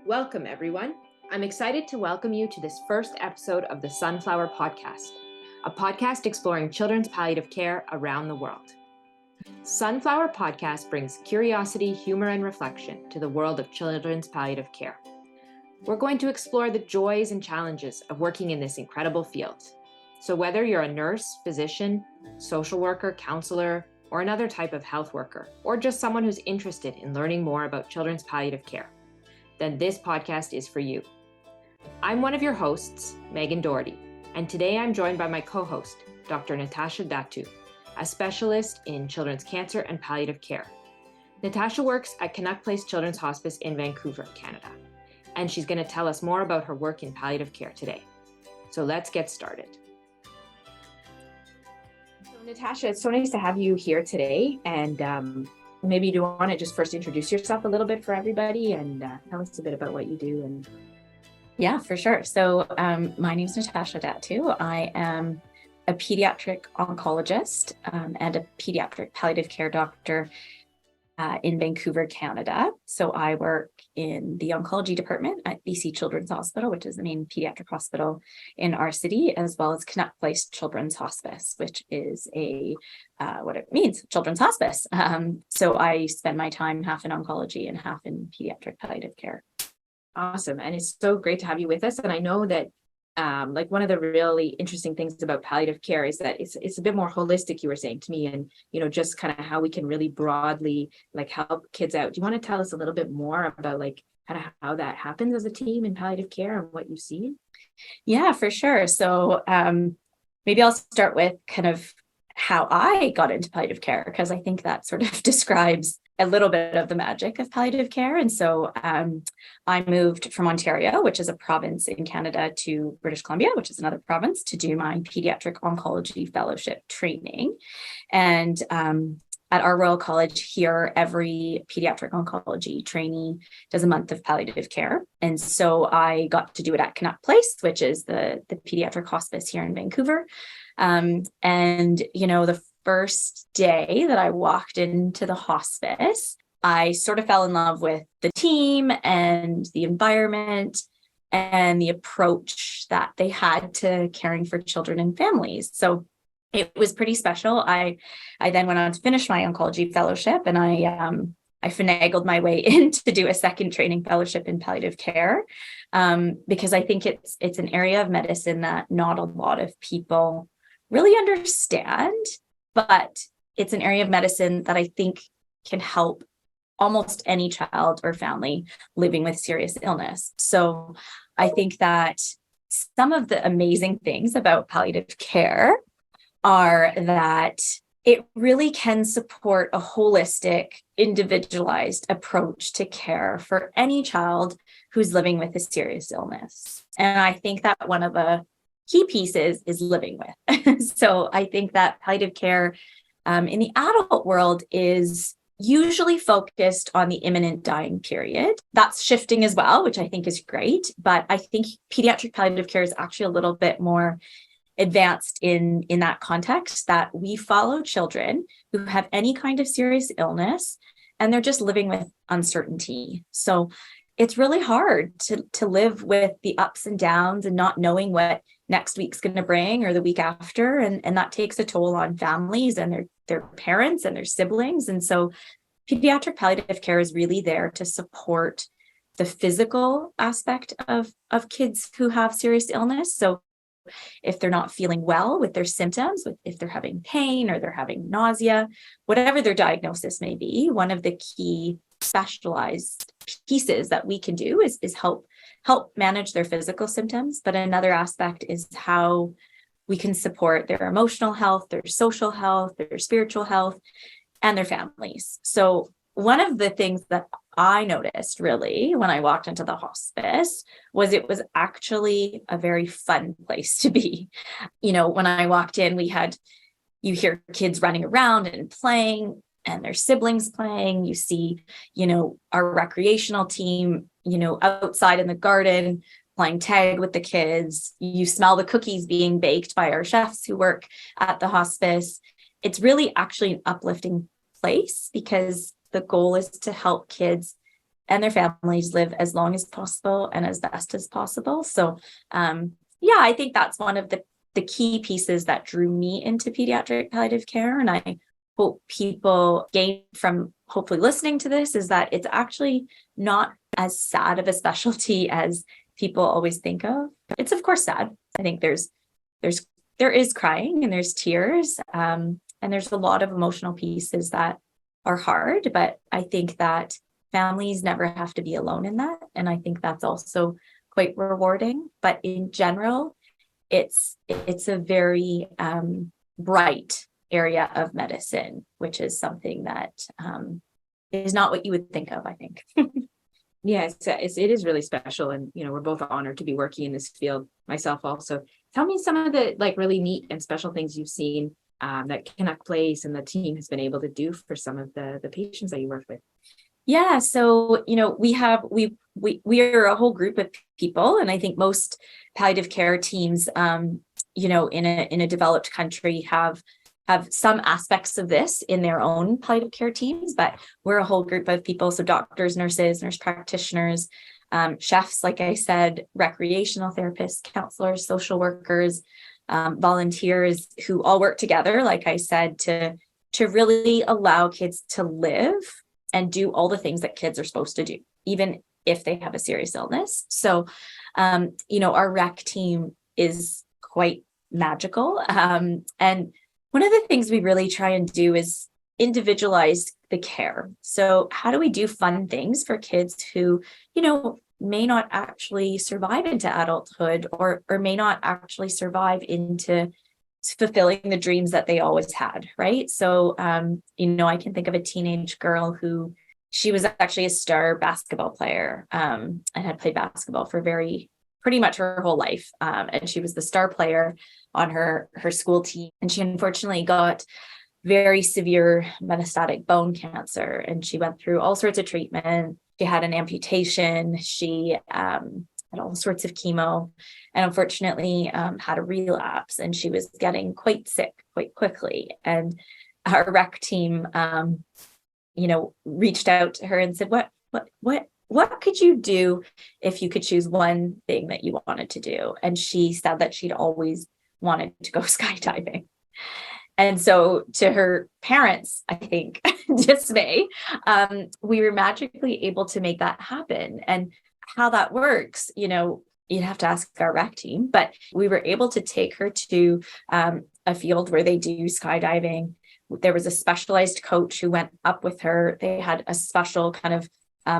Welcome, everyone. I'm excited to welcome you to this first episode of the Sunflower Podcast, a podcast exploring children's palliative care around the world. Sunflower Podcast brings curiosity, humor, and reflection to the world of children's palliative care. We're going to explore the joys and challenges of working in this incredible field. So whether you're a nurse, physician, social worker, counselor, or another type of health worker, or just someone who's interested in learning more about children's palliative care, then this podcast is for you. I'm one of your hosts, Megan Doherty, and today I'm joined by my co-host, Dr. Natasha Datoo, a specialist in children's cancer and palliative care. Natasha works at Canuck Children's Hospice in Vancouver, Canada, and she's going to tell us more about her work in palliative care today. So let's get started. So Natasha, it's so nice to have you here today, and maybe you want to just first introduce yourself a little bit for everybody and tell us a bit about what you do. And yeah, for sure. So my name is Natasha Datoo. I am a pediatric oncologist and a pediatric palliative care doctor in Vancouver, Canada. So I work in the oncology department at BC Children's Hospital, which is the main pediatric hospital in our city, as well as Canuck Children's Hospice, which is what it means, children's hospice. So I spend my time half in oncology and half in pediatric palliative care. Awesome. And it's so great to have you with us. And I know that one of the really interesting things about palliative care is that it's a bit more holistic, you were saying to me, and just kind of how we can really broadly help kids out. Do you want to tell us a little bit more about kind of how that happens as a team in palliative care and what you see? Yeah, for sure. So maybe I'll start with kind of how I got into palliative care, because I think that sort of describes a little bit of the magic of palliative care. And so I moved from Ontario, which is a province in Canada, to British Columbia, which is another province, to do my pediatric oncology fellowship training. And at our Royal College here, every pediatric oncology trainee does a month of palliative care. And so I got to do it at Canuck Place, which is the pediatric hospice here in Vancouver. The first day that I walked into the hospice, I sort of fell in love with the team and the environment and the approach that they had to caring for children and families. So it was pretty special. I then went on to finish my oncology fellowship, and I finagled my way in to do a second training fellowship in palliative care, because I think it's an area of medicine that not a lot of people really understand, but it's an area of medicine that I think can help almost any child or family living with serious illness. So I think that some of the amazing things about palliative care are that it really can support a holistic, individualized approach to care for any child who's living with a serious illness. And I think that one of the key pieces is living with. So I think that palliative care in the adult world is usually focused on the imminent dying period. That's shifting as well, which I think is great. But I think pediatric palliative care is actually a little bit more advanced in that context, that we follow children who have any kind of serious illness and they're just living with uncertainty. So it's really hard to live with the ups and downs and not knowing what next week's going to bring or the week after. And that takes a toll on families and their parents and their siblings. And so pediatric palliative care is really there to support the physical aspect of kids who have serious illness. So if they're not feeling well with their symptoms, if they're having pain or they're having nausea, whatever their diagnosis may be, one of the key specialized pieces that we can do is help manage their physical symptoms. But another aspect is how we can support their emotional health, their social health, their spiritual health, and their families. So one of the things that I noticed really when I walked into the hospice was it was actually a very fun place to be. When I walked in, you hear kids running around and playing and their siblings playing. You see, our recreational team, outside in the garden playing tag with the kids. You smell the cookies being baked by our chefs who work at the hospice. It's really actually an uplifting place because the goal is to help kids and their families live as long as possible and as best as possible. So, yeah, I think that's one of the key pieces that drew me into pediatric palliative care. And I hope people gain from hopefully listening to this is that it's actually not as sad of a specialty as people always think of. It's of course sad. I think there is crying and there's tears, and there's a lot of emotional pieces that are hard, but I think that families never have to be alone in that. And I think that's also quite rewarding. But in general, it's a very bright area of medicine, which is something that is not what you would think of, I think. Yeah, it is really special. And, we're both honored to be working in this field, myself also. Tell me some of the really neat and special things you've seen that Canuck Place and the team has been able to do for some of the patients that you work with. Yeah, so we are a whole group of people, and I think most palliative care teams, in a developed country have some aspects of this in their own palliative care teams, but we're a whole group of people. So doctors, nurses, nurse practitioners, chefs, like I said, recreational therapists, counselors, social workers, volunteers who all work together, like I said, to really allow kids to live and do all the things that kids are supposed to do, even if they have a serious illness. So, our rec team is quite magical. And one of the things we really try and do is individualize the care. So how do we do fun things for kids who, may not actually survive into adulthood or may not actually survive into fulfilling the dreams that they always had, right? So, I can think of a teenage girl who she was actually a star basketball player and had played basketball for pretty much her whole life. And she was the star player on her school team. And she unfortunately got very severe metastatic bone cancer. And she went through all sorts of treatment. She had an amputation. She had all sorts of chemo, and unfortunately had a relapse, and she was getting quite sick quite quickly. And our rec team, reached out to her and said, what could you do if you could choose one thing that you wanted to do? And she said that she'd always wanted to go skydiving. And so to her parents, I think, dismay, we were magically able to make that happen. And how that works, you'd have to ask our rec team, but we were able to take her to a field where they do skydiving. There was a specialized coach who went up with her. They had a special kind of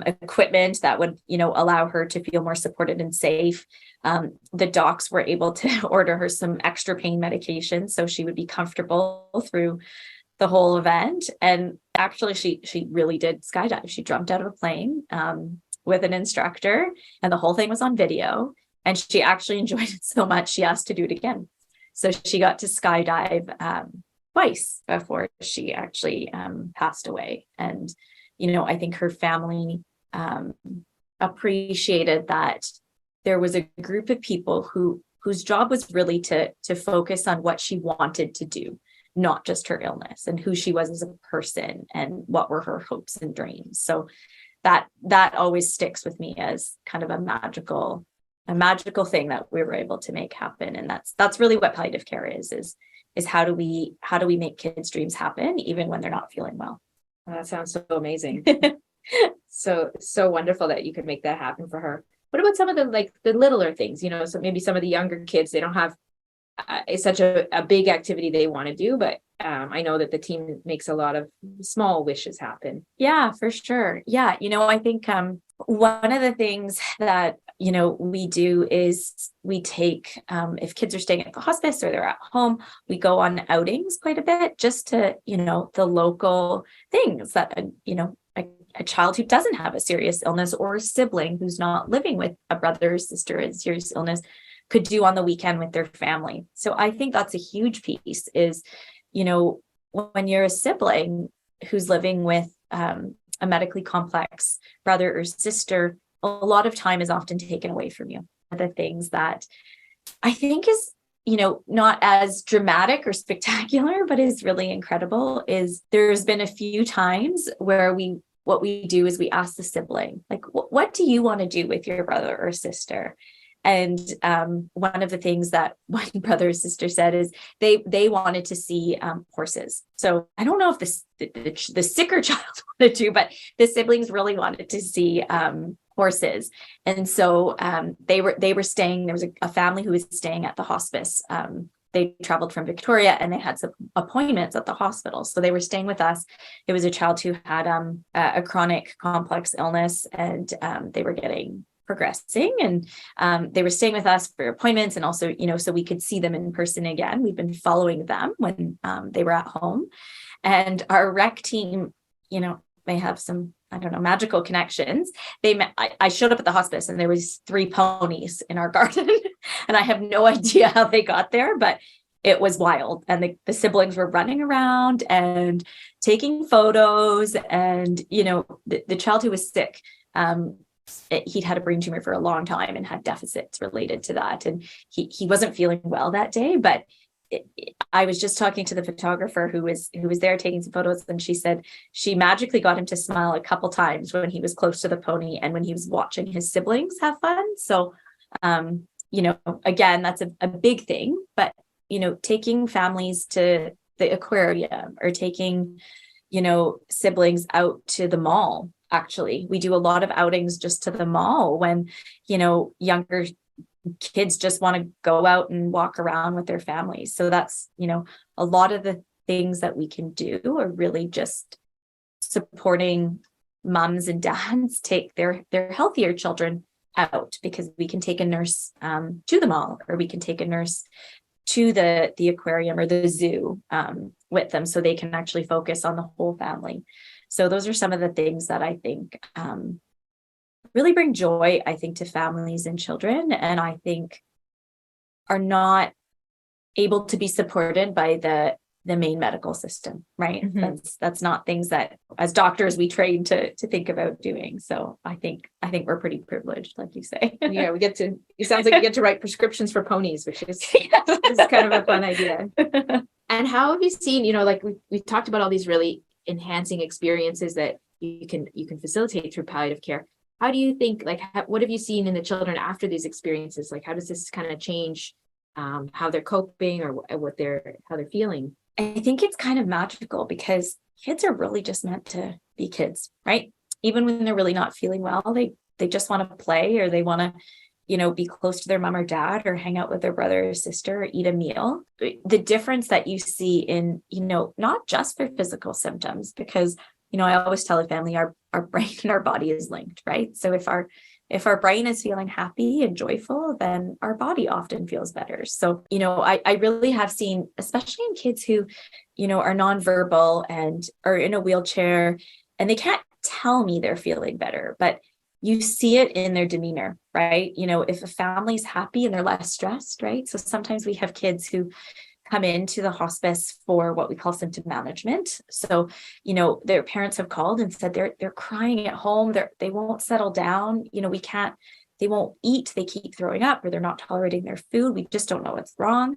equipment that would, allow her to feel more supported and safe. The docs were able to order her some extra pain medication so she would be comfortable through the whole event. And actually, she really did skydive. She jumped out of a plane with an instructor, and the whole thing was on video. And she actually enjoyed it so much, she asked to do it again. So she got to skydive twice before she actually passed away. And, I think her family appreciated that there was a group of people whose job was really to focus on what she wanted to do, not just her illness, and who she was as a person and what were her hopes and dreams. So that always sticks with me as kind of a magical thing that we were able to make happen. And that's really what palliative care is how do we make kids' dreams happen even when they're not feeling well. Well, that sounds so amazing. So wonderful that you could make that happen for her. What about some of the littler things, so maybe some of the younger kids, they don't have such a big activity they want to do, but I know that the team makes a lot of small wishes happen. Yeah, for sure. Yeah. I think one of the things that, we do is we take, if kids are staying at the hospice or they're at home, we go on outings quite a bit just to, the local things that, a child who doesn't have a serious illness or a sibling who's not living with a brother or sister with serious illness could do on the weekend with their family. So I think that's a huge piece is, when you're a sibling who's living with a medically complex brother or sister, a lot of time is often taken away from you. The things that I think is, not as dramatic or spectacular, but is really incredible is there's been a few times where we what we do is we ask the sibling, like, what do you want to do with your brother or sister? And one of the things that one brother or sister said is they wanted to see horses. So I don't know if the sicker child wanted to, but the siblings really wanted to see horses. And so they were staying. There was a family who was staying at the hospice. They traveled from Victoria and they had some appointments at the hospital. So they were staying with us. It was a child who had a chronic complex illness, and they were progressing, and they were staying with us for appointments, and also, so we could see them in person again. We've been following them when they were at home, and our rec team, may have some, I don't know, magical connections. I showed up at the hospice and there was 3 ponies in our garden and I have no idea how they got there, but it was wild. And the siblings were running around and taking photos, and, the child who was sick, he'd had a brain tumor for a long time and had deficits related to that. And he wasn't feeling well that day, but I was just talking to the photographer who was there taking some photos, and she said she magically got him to smile a couple times when he was close to the pony and when he was watching his siblings have fun. So, again, that's a big thing, but, taking families to the aquarium or taking, siblings out to the mall. Actually, we do a lot of outings just to the mall when, younger kids just want to go out and walk around with their families. So that's, a lot of the things that we can do are really just supporting moms and dads take their healthier children out, because we can take a nurse to the mall, or we can take a nurse to the aquarium or the zoo with them, so they can actually focus on the whole family. So those are some of the things that I think really bring joy, I think, to families and children, and I think are not able to be supported by the main medical system, right? Mm-hmm. That's not things that as doctors we train to think about doing. So I think we're pretty privileged, like you say. Yeah, it sounds like you get to write prescriptions for ponies, which is, is kind of a fun idea. And how have you seen, like we talked about all these really enhancing experiences that you can facilitate through palliative care. How do you think, what have you seen in the children after these experiences? Like, how does this kind of change how they're coping or how they're feeling? I think it's kind of magical, because kids are really just meant to be kids, right? Even when they're really not feeling well, they just want to play, or they want to, be close to their mom or dad, or hang out with their brother or sister, or eat a meal. The difference that you see in, not just for physical symptoms, because, I always tell a family our brain and our body is linked, right? So if our brain is feeling happy and joyful, then our body often feels better. So, I really have seen, especially in kids who, are nonverbal and are in a wheelchair, and they can't tell me they're feeling better, but you see it in their demeanor, right? If a family's happy and they're less stressed, right? So sometimes we have kids who come into the hospice for what we call symptom management. So, their parents have called and said they're crying at home. They won't settle down. They won't eat. They keep throwing up, or they're not tolerating their food. We just don't know what's wrong.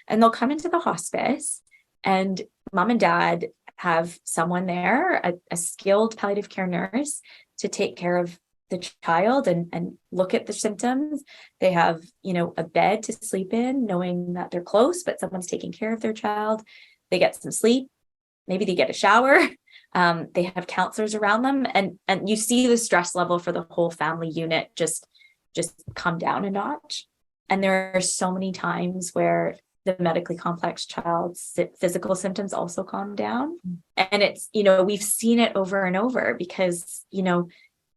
And they'll come into the hospice, and mom and dad have someone there, a skilled palliative care nurse, to take care of the child and look at the symptoms. They have, a bed to sleep in, knowing that they're close, but someone's taking care of their child. They get some sleep. Maybe they get a shower. They have counselors around them, and you see the stress level for the whole family unit just come down a notch. And there are so many times where the medically complex child's physical symptoms also calm down. And it's, we've seen it over and over, because,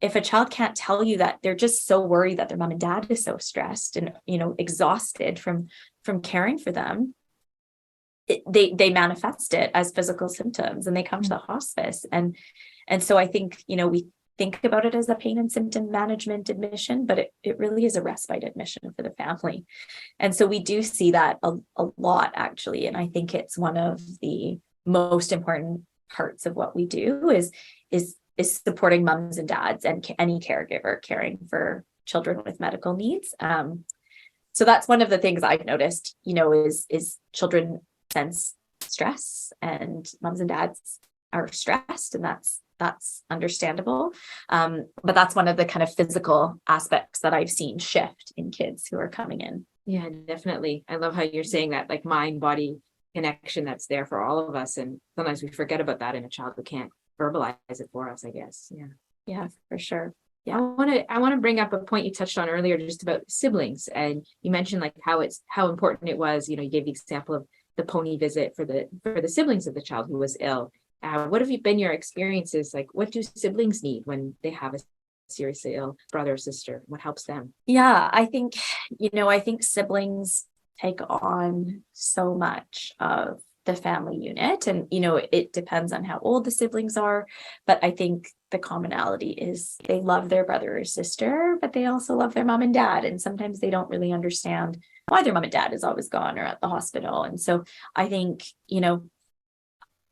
if a child can't tell you that they're just so worried that their mom and dad is so stressed and, exhausted from caring for them, they manifest it as physical symptoms, and they come to the hospice. And so I think, we think about it as a pain and symptom management admission, but it really is a respite admission for the family. And so we do see that a lot, actually. And I think it's one of the most important parts of what we do is supporting moms and dads and any caregiver caring for children with medical needs. So that's one of the things I've noticed, is children sense stress, and moms and dads are stressed, and that's that's understandable. But that's one of the kind of physical aspects that I've seen shift in kids who are coming in. Yeah, definitely. I love how you're saying that, like, mind body connection that's there for all of us. And sometimes we forget about that in a child who can't verbalize it for us, I guess. Yeah. Yeah, for sure. Yeah. I want to bring up a point you touched on earlier, just about siblings. And you mentioned like how important it was, you gave the example of the pony visit for the siblings of the child who was ill. What have been your experiences? Like, what do siblings need when they have a seriously ill brother or sister? What helps them? Yeah, I think siblings take on so much of the family unit, and it depends on how old the siblings are, but I think the commonality is they love their brother or sister, but they also love their mom and dad, and sometimes they don't really understand why their mom and dad is always gone or at the hospital. And so I think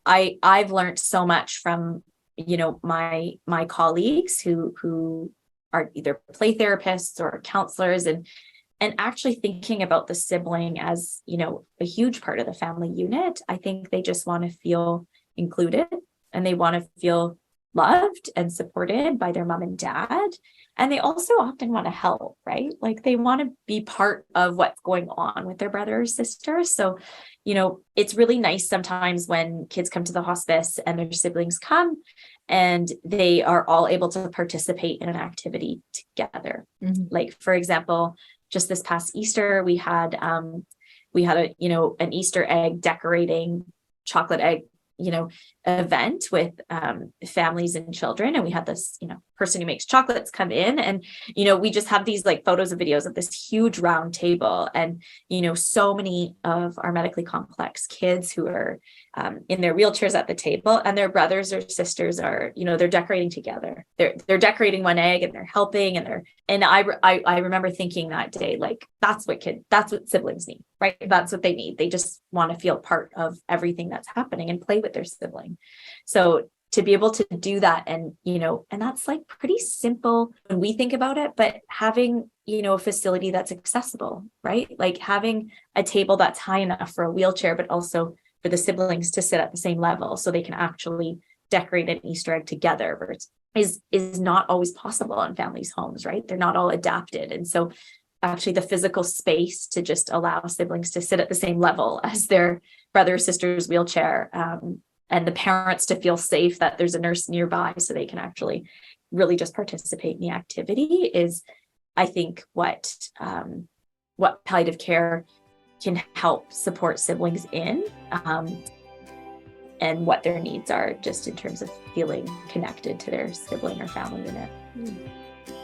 I've learned so much from my colleagues who are either play therapists or counselors, and actually thinking about the sibling as, a huge part of the family unit. I think they just want to feel included, and they want to feel loved and supported by their mom and dad. And they also often want to help, right? Like, they want to be part of what's going on with their brother or sister. So, it's really nice sometimes when kids come to the hospice and their siblings come and they are all able to participate in an activity together. Mm-hmm. Like, for example, just this past Easter, we had an Easter egg decorating chocolate egg, event with families and children. And we had this, person who makes chocolates come in, and, we just have these like photos and videos of this huge round table. And, so many of our medically complex kids who are in their wheelchairs at the table, and their brothers or sisters are, they're decorating together. They're decorating one egg, and they're helping, and I remember thinking that day, like, that's what siblings need, right? That's what they need. They just want to feel part of everything that's happening and play with their sibling. So to be able to do that, and, and that's like pretty simple when we think about it, but having, a facility that's accessible, right? Like having a table that's high enough for a wheelchair, but also for the siblings to sit at the same level so they can actually decorate an Easter egg together is not always possible in families' homes, right? They're not all adapted. And so actually the physical space to just allow siblings to sit at the same level as their brother or sister's wheelchair, and the parents to feel safe that there's a nurse nearby so they can actually really just participate in the activity is, I think, what palliative care can help support siblings in, and what their needs are just in terms of feeling connected to their sibling or family unit.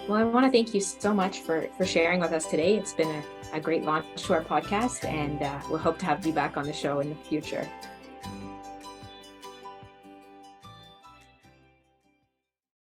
Well, I want to thank you so much for sharing with us today. It's been a great launch to our podcast, and we'll hope to have you back on the show in the future.